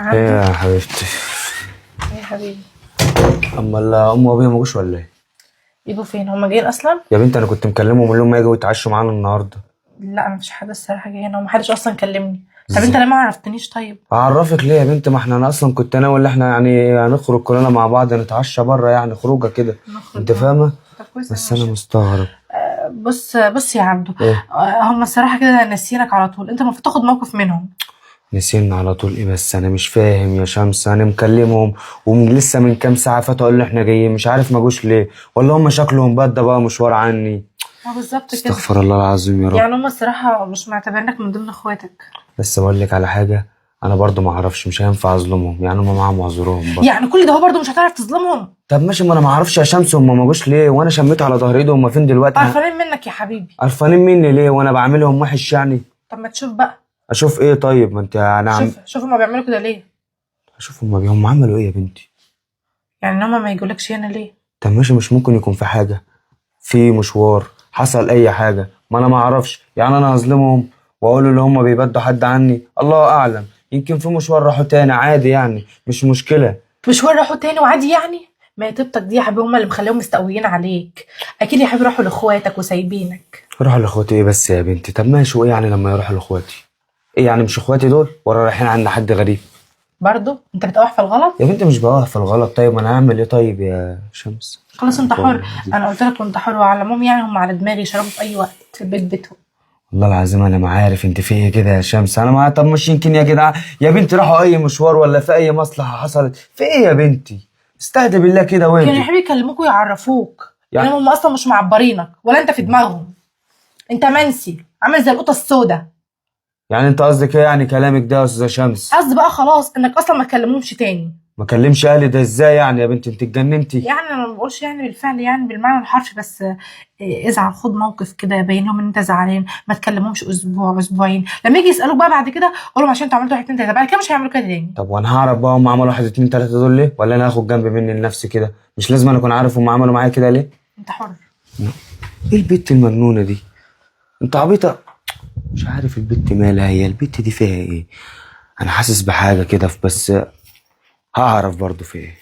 عبده. ايه يا حبيبتي؟ ايه يا حبيبي؟ امال ام وابويا ما جوش ولا ايه؟ يبقوا فين؟ هما جايين اصلا؟ يا بنتي انا كنت مكلمهم اللي هم يجوا يتعشوا معانا النهارده. لا مفيش حد الصراحه جاي هنا ومحدش اصلا كلمني. طب انت ازاي؟ ليه ما عرفتنيش طيب؟ اعرفك ليه يا بنتي؟ ما احنا انا اصلا كنت ناوي ان احنا يعني هنخرج كلنا مع بعض نتعشى بره، يعني خروجه كده. نخرج انت بره. فاهمه؟ طب كويس بس أوي انا ماشي. مستغرب. بص يا عبدو. ايه؟ هما الصراحه كده ناسيينك على طول، انت المفروض تاخد موقف منهم. نسينا على طول ايه؟ بس انا مش فاهم يا شمس، انا مكلمهم ولسه من كام ساعه فاتوا قالوا احنا جايين، مش عارف ما جوش ليه، ولا هم شكلهم بدا بقى مشوار عني. بالظبط كده. استغفر الله العظيم يا رب. يعني هما الصراحه مش معتبرينك من ضمن اخواتك. بس بقول لك على حاجه، انا برضو ما اعرفش، مش هينفع اظلمهم، يعني هم معاهم عذرهم برضو. يعني كل ده هو برضه مش هتعرف تظلمهم؟ طب ماشي، ما انا ما اعرفش يا شمس هم ما جوش ليه، وانا شميت على ظهر ايدهم، هم فين دلوقتي؟ قرفانين منك يا حبيبي. قرفانين مني ليه وانا بعملهم وحش يعني؟ طب ما تشوف بقى. اشوف ايه طيب؟ ما انت انا شوف هما بيعملوا كده ليه. اشوف هم عملوا ايه يا بنتي؟ يعني هما ما يجولكش هنا ليه؟ طب ماشي، مش ممكن يكون في حاجه، في مشوار حصل اي حاجه، ما انا ما اعرفش، يعني انا هظلمهم واقول اللي هم بيبدوا حد عني؟ الله اعلم، يمكن في مشوار راحوا تاني عادي، يعني مش مشكله. مشوار راحوا تاني وعادي يعني؟ ما هي طيبتك دي يا حبيبي هما اللي مخليهم مستقويين عليك. اكيد يا حبيبي راحوا لاخواتك وسايبينك. يروحوا لاخواتي ايه بس يا بنتي؟ طب ماشي، وايه يعني لما يروحوا لاخواتي؟ ايه يعني مش اخواتي دول ولا رايحين عند حد غريب؟ برضه انت بتقع في الغلط. يا بنتي مش بقى في الغلط، طيب انا هعمل ايه طيب يا شمس؟ خلاص انت حر. انا قلت لك انت حر، وعلى العموم يعني هم على دماغي، يشربوا في اي وقت، البيت بيتهم. والله العظيم انا ما عارف انت في ايه كده يا شمس، انا ما طب مش يمكن يا جدعان يا بنتي راحوا اي مشوار ولا في اي مصلحه حصلت في ايه يا بنتي؟ استهدي بالله كده كانوا يا وانت حبيبي يكلموك ويعرفوك يعني. يعني هم اصلا مش معبرينك ولا انت في دماغهم. انت منسي عامل زي القطه السوداء. يعني انت قصدك ايه يعني كلامك ده يا استاذه شمس؟ قصدي بقى خلاص انك اصلا ما تكلمهمش تاني. ما كلمش اهلي ده ازاي يعني يا بنتي؟ انت اتجننتي؟ يعني انا ما بقولش يعني بالفعل، يعني بالمعنى الحرفي، بس ازعل، خد موقف كده يبين لهم ان انت زعلان، ما تكلمهمش اسبوع اسبوعين، لما يجي يسالوك بقى بعد كده قول لهم عشان انتوا عملتوا 1 2 3، بعد كده مش هيعملوا كده تاني. طب وانا هعرف بقى هم عملوا 1 2 3 دول ليه؟ ولا انا هاخد جنب مني لنفسي كده؟ مش لازم انا اكون عارف هم عملوا معايا كده ليه؟ انت حر. ايه البت المجنونه دي؟ انت عبيطه؟ مش عارف البت مالها، هي البت دي فيها ايه؟ انا حاسس بحاجه كده بس هعرف برضو في ايه.